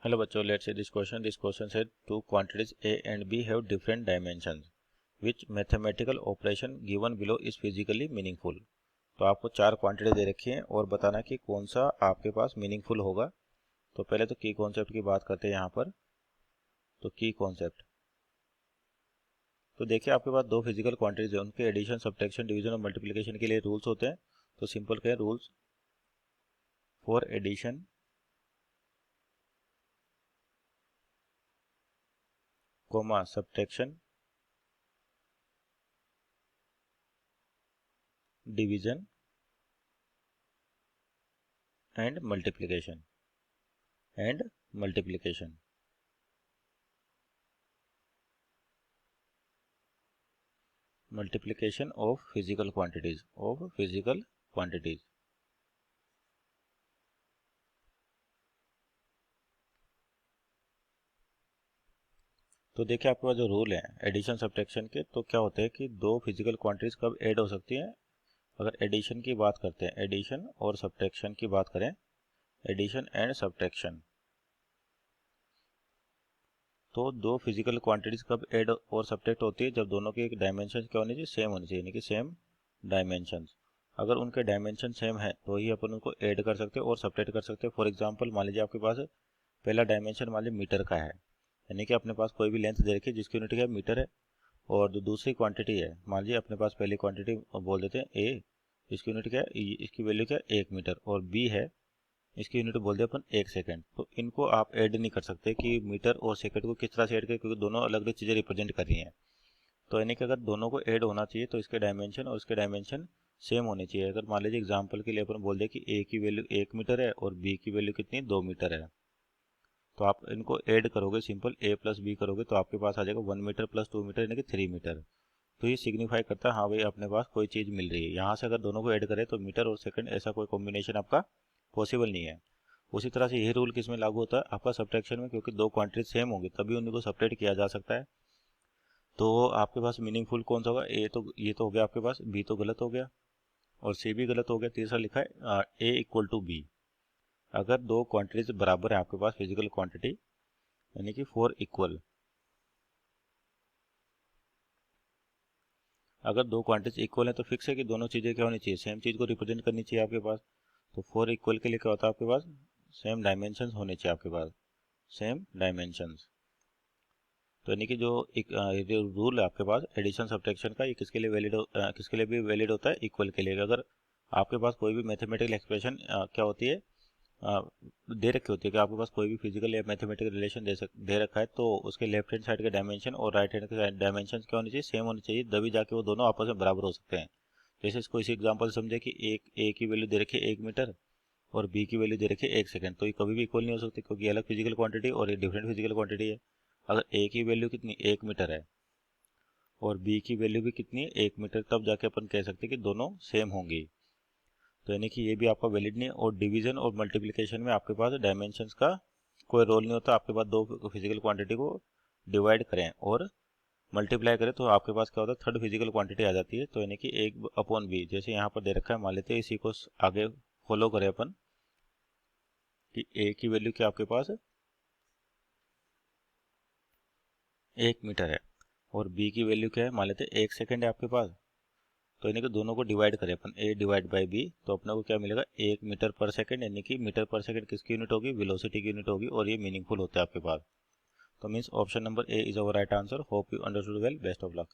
Hello बच्चों, let's see this question. This question said two quantities A and B have different dimensions. Which mathematical operation given below is physically meaningful? तो आपको चार quantity दे रखी हैं और बताना कि कौन सा आपके पास मीनिंगफुल होगा। तो पहले तो की कॉन्सेप्ट की बात करते हैं यहाँ पर। तो की कॉन्सेप्ट तो देखिए, आपके पास दो फिजिकल क्वांटिटीज हैं, उनके एडिशन, सब्ट्रैक्शन, डिवीजन और मल्टीप्लिकेशन के लिए रूल्स होते हैं। तो सिंपल क्या है, rules for addition, comma subtraction, division and multiplication multiplication of physical quantities तो देखिए, आपके पास जो रूल है एडिशन सब्ट्रैक्शन के, तो क्या होते हैं कि दो फिजिकल क्वांटिटीज कब ऐड हो सकती हैं। अगर एडिशन की बात करते हैं, एडिशन और सब्ट्रैक्शन की बात करें, एडिशन एंड सब्ट्रैक्शन, तो दो फिजिकल क्वांटिटीज कब ऐड और सब्ट्रैक्ट होती है, जब दोनों के डायमेंशन क्या होनी चाहिए, सेम होनी चाहिए, यानी कि सेम डायमेंशंस। अगर उनके डायमेंशन सेम है तो ही अपन उनको ऐड कर सकते हैं और सब्ट्रैक्ट कर सकते हैं। फॉर एग्जांपल, मान लीजिए आपके पास पहला डायमेंशन मान लीजिए मीटर का है, यानी कि अपने पास कोई भी लेंथ दे रखी है जिसकी यूनिट क्या है, मीटर है। और जो दूसरी क्वांटिटी है, मान लीजिए अपने पास पहली क्वांटिटी बोल देते हैं ए, इसकी यूनिट क्या है, इसकी वैल्यू क्या है, 1 मीटर, और बी है, इसकी यूनिट बोल दिया अपन 1 सेकंड। तो इनको आप ऐड नहीं कर सकते कि मीटर और सेकंड को किस तरह से ऐड करें, क्योंकि दोनों अलग अलग चीज़ें रिप्रेजेंट कर रही हैं। तो यानी कि अगर दोनों को ऐड होना चाहिए तो इसके डायमेंशन और इसके डायमेंशन सेम होने चाहिए। अगर मान लीजिए एग्जाम्पल के लिए अपन बोल दें कि ए की वैल्यू 1 मीटर है और बी की वैल्यू कितनी, 2 मीटर है, तो आप इनको ऐड करोगे, सिंपल ए प्लस बी करोगे, तो आपके पास आ जाएगा 1 मीटर प्लस 2 मीटर, यानी कि 3 मीटर। तो ये सिग्निफाई करता है हाँ भाई अपने पास कोई चीज़ मिल रही है। यहाँ से अगर दोनों को ऐड करें तो मीटर और सेकंड ऐसा कोई कॉम्बिनेशन आपका पॉसिबल नहीं है। उसी तरह से यही रूल किस में लागू होता है, आपका सब्ट्रैक्शन में, क्योंकि दो क्वांटिटी सेम होंगी तभी उनको सब्ट्रैक्ट किया जा सकता है। तो आपके पास मीनिंगफुल कौन सा होगा, ए तो ये तो हो गया आपके पास, बी तो गलत हो गया और सी भी गलत हो गया। तीसरा लिखा है ए इक्वल टू बी। अगर दो क्वांटिटीज बराबर है आपके पास फिजिकल क्वांटिटी, यानी कि फोर इक्वल, अगर दो क्वांटिटीज इक्वल है तो फिक्स है कि दोनों चीज़ें क्या होनी चाहिए, सेम चीज़ को रिप्रेजेंट करनी चाहिए आपके पास। तो फोर इक्वल के लिए क्या होता है आपके पास, सेम डायमेंशंस होने चाहिए आपके पास, सेम डायमेंशंस। तो यानी कि जो एक रूल है आपके पास एडिशन सब्ट्रैक्शन का, ये किसके लिए वैलिड, किसके लिए भी वैलिड होता है, इक्वल के लिए। अगर आपके पास कोई भी मैथमेटिकल एक्सप्रेशन क्या होती है, अ, दे रखी होती है कि आपके पास कोई भी फिजिकल या मैथमेटिकल रिलेशन दे रखा है, तो उसके लेफ्ट हैंड साइड के डायमेंशन और राइट हैंड के डायमेंशन क्या होनी चाहिए, सेम होनी चाहिए, तभी जाके वो दोनों आपस में बराबर हो सकते हैं। जैसे इसको इसी एग्जांपल समझे कि एक ए की वैल्यू दे रखी है 1 मीटर और बी की वैल्यू दे रखी है 1 सेकंड, तो ये कभी भी इक्वल नहीं हो सकती, क्योंकि अलग फिजिकल क्वांटिटी और ये डिफरेंट फिजिकल क्वांटिटी है। अगर ए की वैल्यू कितनी, 1 मीटर है, और बी की वैल्यू भी कितनी है, 1 मीटर, तब जाके अपन कह सकते हैं कि दोनों सेम होंगी। तो यानी कि ये भी आपका वैलिड नहीं है। और डिवीजन और मल्टीप्लिकेशन में आपके पास डायमेंशंस का कोई रोल नहीं होता। आपके पास दो फिजिकल क्वांटिटी को डिवाइड करें और मल्टीप्लाई करें तो आपके पास क्या होता है, थर्ड फिजिकल क्वांटिटी आ जाती है। तो यानी कि 1/b, जैसे यहाँ पर दे रखा है, मान लेते हैं इसी को आगे फॉलो करें अपन कि ए की वैल्यू क्या आपके पास 1 मीटर है और बी की वैल्यू क्या है, मान लेते हैं 1 सेकंड है आपके पास। तो यानी कि दोनों को डिवाइड करें अपन, ए डिवाइड बाई बी, तो अपने को क्या मिलेगा, 1 मीटर पर सेकंड, यानी कि मीटर पर सेकंड किसकी यूनिट होगी, वेलोसिटी की यूनिट होगी, और ये मीनिंगफुल होता है आपके पास। तो means option number A is our right answer. Hope you understood well, best of luck.